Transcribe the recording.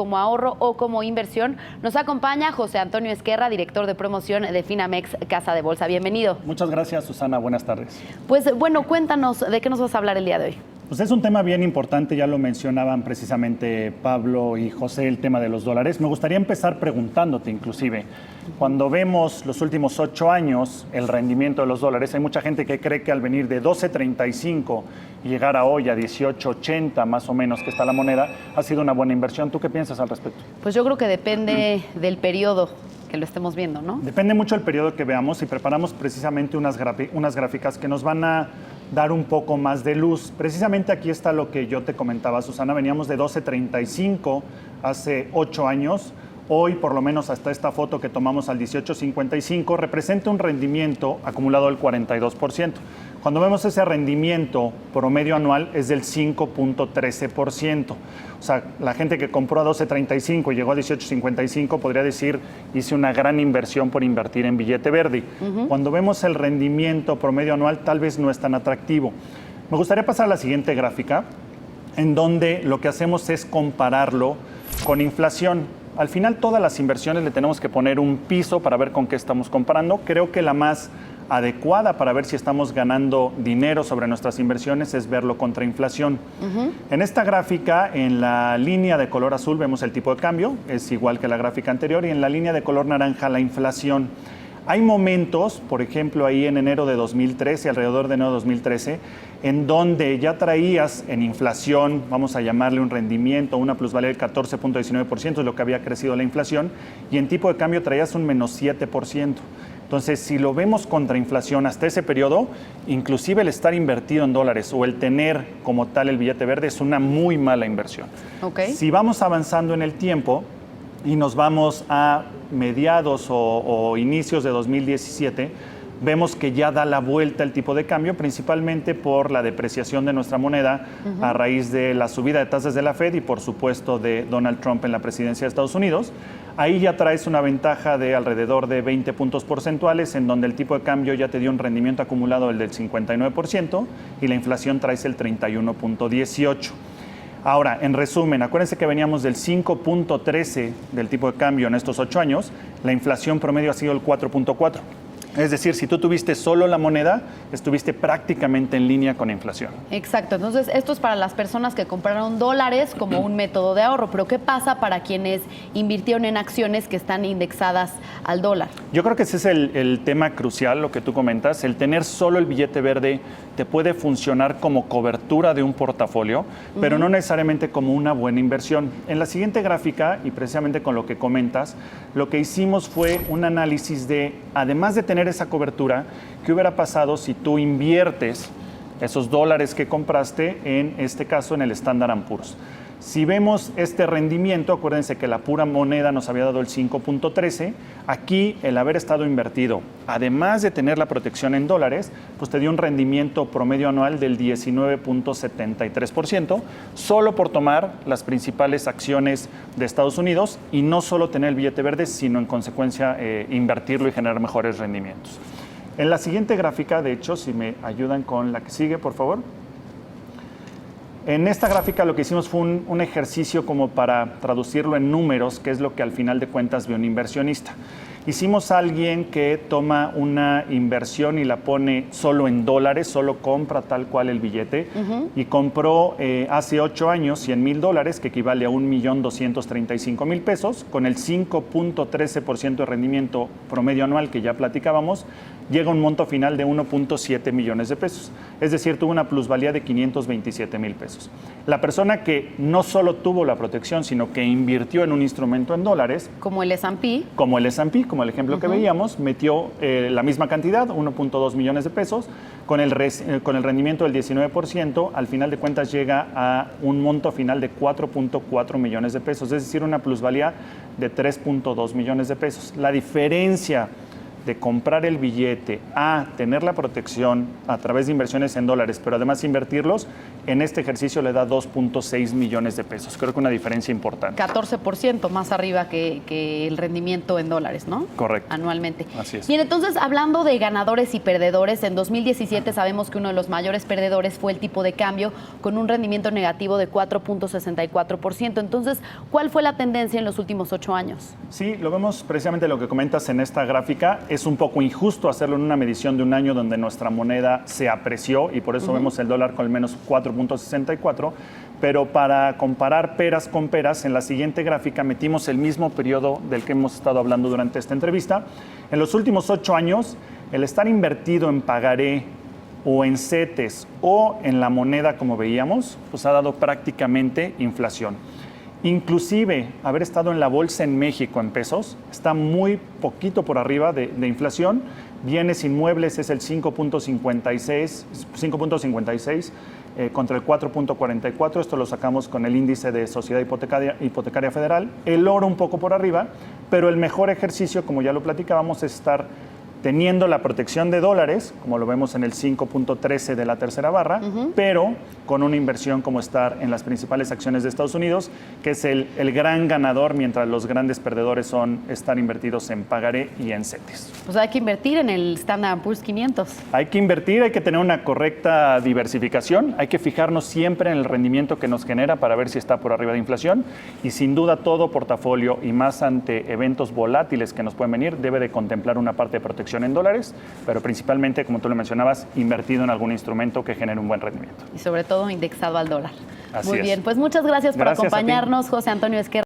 como ahorro o como inversión. Nos acompaña José Antonio Ezquerra, director de promoción de Finamex Casa de Bolsa. Bienvenido. Muchas gracias, Susana. Buenas tardes. Pues bueno, cuéntanos de qué nos vas a hablar el día de hoy. Pues es un tema bien importante, ya lo mencionaban precisamente Pablo y José, el tema de los dólares. Me gustaría empezar preguntándote inclusive, cuando vemos los últimos 8 años el rendimiento de los dólares, hay mucha gente que cree que al venir de 12.35 y llegar a hoy a 18.80 más o menos que está la moneda, ha sido una buena inversión. ¿Tú qué piensas al respecto? Pues yo creo que depende del periodo que lo estemos viendo, ¿no? Depende mucho del periodo que veamos y preparamos precisamente unas gráficas que nos van a dar un poco más de luz. Precisamente aquí está lo que yo te comentaba, Susana. Veníamos de 12.35 hace 8 años. Hoy, por lo menos hasta esta foto que tomamos al 18.55, representa un rendimiento acumulado del 42%. Cuando vemos ese rendimiento promedio anual es del 5.13%. O sea, la gente que compró a 12.35 y llegó a 18.55 podría decir, hice una gran inversión por invertir en billete verde. Cuando vemos el rendimiento promedio anual, tal vez no es tan atractivo. Me gustaría pasar a la siguiente gráfica, en donde lo que hacemos es compararlo con inflación. Al final, todas las inversiones le tenemos que poner un piso para ver con qué estamos comparando. Creo que la más adecuada para ver si estamos ganando dinero sobre nuestras inversiones es verlo contra inflación. En esta gráfica, en la línea de color azul vemos el tipo de cambio, es igual que la gráfica anterior, y en la línea de color naranja la inflación. Hay momentos, por ejemplo, ahí en enero de 2013, alrededor de enero de 2013, en donde ya traías en inflación, vamos a llamarle un rendimiento, una plusvalía del 14.19%, es lo que había crecido la inflación, y en tipo de cambio traías un menos 7%. Entonces, si lo vemos contra inflación hasta ese periodo, inclusive el estar invertido en dólares o el tener como tal el billete verde es una muy mala inversión. Okay. Si vamos avanzando en el tiempo y nos vamos a mediados o inicios de 2017, vemos que ya da la vuelta el tipo de cambio, principalmente por la depreciación de nuestra moneda a raíz de la subida de tasas de la Fed y, por supuesto, de Donald Trump en la presidencia de Estados Unidos. Ahí ya traes una ventaja de alrededor de 20 puntos porcentuales, en donde el tipo de cambio ya te dio un rendimiento acumulado del 59% y la inflación traes el 31.18%. Ahora, en resumen, acuérdense que veníamos del 5.13 del tipo de cambio en estos 8 años, la inflación promedio ha sido el 4.4. Es decir, si tú tuviste solo la moneda, estuviste prácticamente en línea con inflación. Exacto. Entonces, esto es para las personas que compraron dólares como un método de ahorro. Pero, ¿qué pasa para quienes invirtieron en acciones que están indexadas al dólar? Yo creo que ese es el tema crucial, lo que tú comentas. El tener solo el billete verde te puede funcionar como cobertura de un portafolio, pero no necesariamente como una buena inversión. En la siguiente gráfica, y precisamente con lo que comentas, lo que hicimos fue un análisis de, además de tener esa cobertura, ¿qué hubiera pasado si tú inviertes esos dólares que compraste, en este caso en el Standard & Poor's? Si vemos este rendimiento, acuérdense que la pura moneda nos había dado el 5.13, aquí el haber estado invertido, además de tener la protección en dólares, pues te dio un rendimiento promedio anual del 19.73%, solo por tomar las principales acciones de Estados Unidos y no solo tener el billete verde, sino en consecuencia invertirlo y generar mejores rendimientos. En la siguiente gráfica, de hecho, si me ayudan con la que sigue, por favor. En esta gráfica lo que hicimos fue un ejercicio como para traducirlo en números, que es lo que al final de cuentas ve un inversionista. Hicimos a alguien que toma una inversión y la pone solo en dólares, solo compra tal cual el billete, y compró hace 8 años $100,000, que equivale a 1.235.000 pesos, con el 5.13% de rendimiento promedio anual que ya platicábamos, llega a un monto final de 1.7 millones de pesos. Es decir, tuvo una plusvalía de 527,000 pesos. La persona que no solo tuvo la protección, sino que invirtió en un instrumento en dólares, como el S&P, como el ejemplo que veíamos, metió la misma cantidad, 1.2 millones de pesos, con el rendimiento del 19%, al final de cuentas llega a un monto final de 4.4 millones de pesos, es decir, una plusvalía de 3.2 millones de pesos. La diferencia de comprar el billete a tener la protección a través de inversiones en dólares, pero además invertirlos, en este ejercicio le da 2.6 millones de pesos. Creo que una diferencia importante. 14% más arriba que el rendimiento en dólares, ¿no? Correcto. Anualmente. Así es. Bien, entonces, hablando de ganadores y perdedores, en 2017 sabemos que uno de los mayores perdedores fue el tipo de cambio, con un rendimiento negativo de 4.64%. Entonces, ¿cuál fue la tendencia en los últimos 8 años? Sí, lo vemos precisamente lo que comentas en esta gráfica. Es un poco injusto hacerlo en una medición de un año donde nuestra moneda se apreció y por eso vemos el dólar con el menos 4.64, pero para comparar peras con peras, en la siguiente gráfica metimos el mismo periodo del que hemos estado hablando durante esta entrevista. En los últimos 8 años, el estar invertido en pagaré o en CETES o en la moneda, como veíamos, pues ha dado prácticamente inflación. Inclusive, haber estado en la bolsa en México en pesos está muy poquito por arriba de inflación. Bienes inmuebles es el 5.56 contra el 4.44. Esto lo sacamos con el índice de Sociedad Hipotecaria Federal. El oro un poco por arriba, pero el mejor ejercicio, como ya lo platicábamos, es estar teniendo la protección de dólares, como lo vemos en el 5.13 de la tercera barra, pero con una inversión como estar en las principales acciones de Estados Unidos, que es el gran ganador, mientras los grandes perdedores son estar invertidos en pagaré y en CETES. Pues hay que invertir en el Standard & Poor's 500. Hay que invertir, hay que tener una correcta diversificación, hay que fijarnos siempre en el rendimiento que nos genera para ver si está por arriba de inflación, y sin duda todo portafolio, y más ante eventos volátiles que nos pueden venir, debe de contemplar una parte de protección en dólares, pero principalmente, como tú lo mencionabas, invertido en algún instrumento que genere un buen rendimiento. Y sobre todo indexado al dólar. Así Muy es. bien, pues muchas gracias por Gracias acompañarnos, José Antonio Ezquerra.